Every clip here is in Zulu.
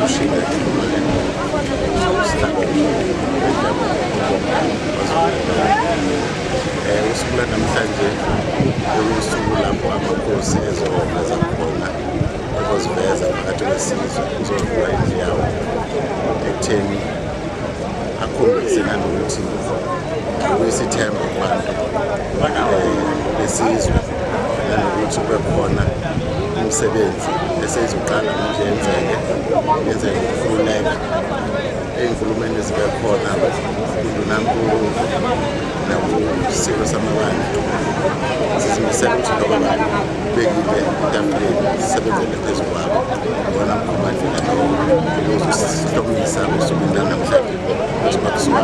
uShinga usuku namhlanje usuku lapho amakhosi ezokwenza khona ukuziveza phakathi kwesizwe uzovula indlu yawo ekutheni akhombise nanokuthi uyisithemba kubantu besizwe nanokuthi kube khona umsebenzi eseyizoqala manje yenzeke ukukhululeka ey'nkulumeni ezibe khona nankulu nakusiko samabandla sizimisele ukuthi ngoba bekile etafuleni sisebenzele phezu kwabo ngona mkhomandlela lowo uzosihlomisa usuku namhlanje ukuthi bakusuka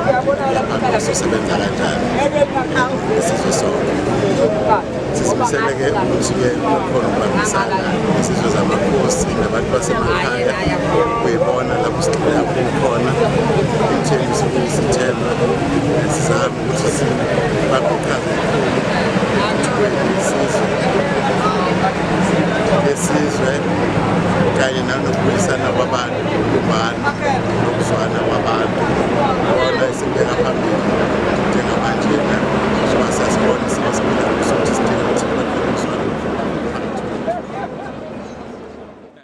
lapha sisebenza kanjani isizwe sonke sizimisele-ke ukuthi-ke kukhona ukubambisana nesizwe zamakhosi nabantu basemakhaya kuyibona lapho sigxila khona ekutheni sokuyisithemba sizame ukuthi sibaqoqaze lesizwe kanye nanokubuyisana kwabantu nokubumbana nokuzwana kwabantu bona esibeka phambili njengamanje njengoba sasibona sibasibona ukuthi sidinga ukuthi bakuzwana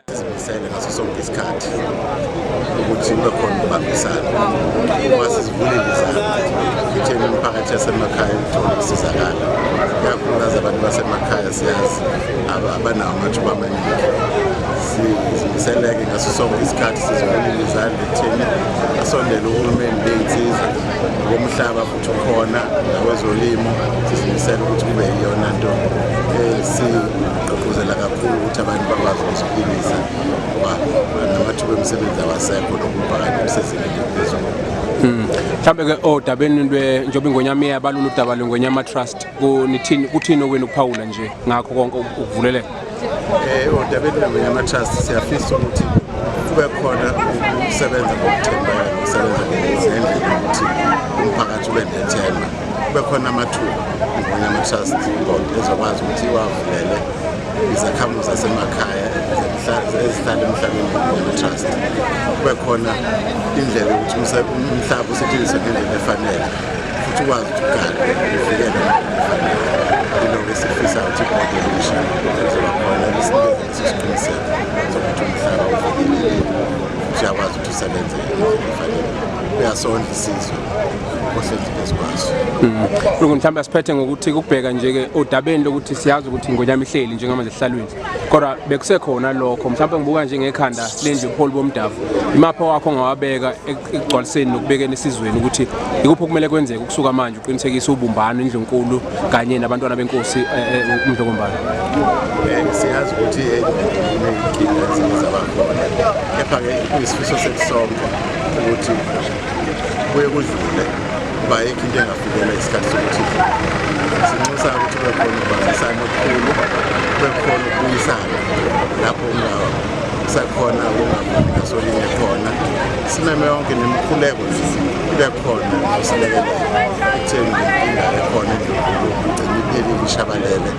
sizimisele ngaso sonke isikhathi ukuthi kube khona ukubambisana uma sizivulile izandla ekutheni imiphakathi yasemakhaya ithola ukusizakala ikakhulukazi abantu basemakhaya siyazi abanawo amathuba amaningi sizimisele-ke ngaso sonke isikhathi sizivulile izandla ekutheni asondele uhulumeni bey'nsiza ngokomhlaba futhi ukhona nawezolimo sizimisele ukuthi kube yiyona nto sigqugquzela kakhulu ukuthi abantu bakwazi ukuziphilisa ngoba namathuba emisebenzi awasekho nokuphakathi kusezingeni eliphezulu. Mhlawumbe-ke odabeni njengoba iNgonyama iyabalula udaba lweNgonyama Trust kuthini okwenu ukuphawula nje ngakho konke ukuvuleleka? Odabeni lweNgonyama Trust siyafisa ukuthi kube khona ukusebenza ngokuthembeka nokusebenza ngendlela ukuthi umphakathi ube nethemba kube khona amathuba iNgonyama Trust ezokwazi ukuthi iwavulele izakhamuzi zasemakhaya ezihlala emhlabeni weNgonyama Trust kube khona indlela yokuthi umhlaba usetshenziswe ngendlela efanele futhi ukwazi ukuthi ugade uvikele efanele yilokho esifisa ukuthi ibhodi elisha ezoba khona lisinikeze isiqiniseko sokuthi umhlaba uvikelekile futhi uyakwazi ukuthi usebenze ngendlela efanele uyasondla isizwe ohlezi phezu kwaso. Mhlawumbe asiphethe ngokuthi ukubheka nje-ke odabeni lokuthi siyazi ukuthi iNgonyama ihleli njengamanje esihlalweni kodwa bekusekhona lokho mhlawumbe ngibuka nje ngekhanda lendlu yobuholi bomdabu imapha wakho ongawabeka ekugcwaliseni nokubekeni esizweni ukuthi ikuphi okumele kwenzeke ukusuka manje uqinisekise ubumbano indlu enkulu kanye nabantwana benkosi umdlokombane. Siyazi ukuthi iney'nkinga ezizabakhona kepha-ke kuyisifiso sethu sonke ukuthi kuye kudlule kuba yikho into engafikela isikhathi sokuthi sinxusa ukuthi kube khona ukubambisana okukhulu kube khona ukubuyisana lapho kusakhona kungasolinye khona simeme yonke nemikhuleko kube khona usilekelela ekutheni inkinga ekhona endlunkulu igcine ipheli ishabalele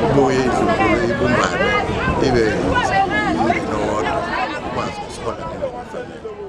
ubuye indlunkulu ibumbane ibe umndeni owodwa ukwazi ukusihola ngendlela efanele.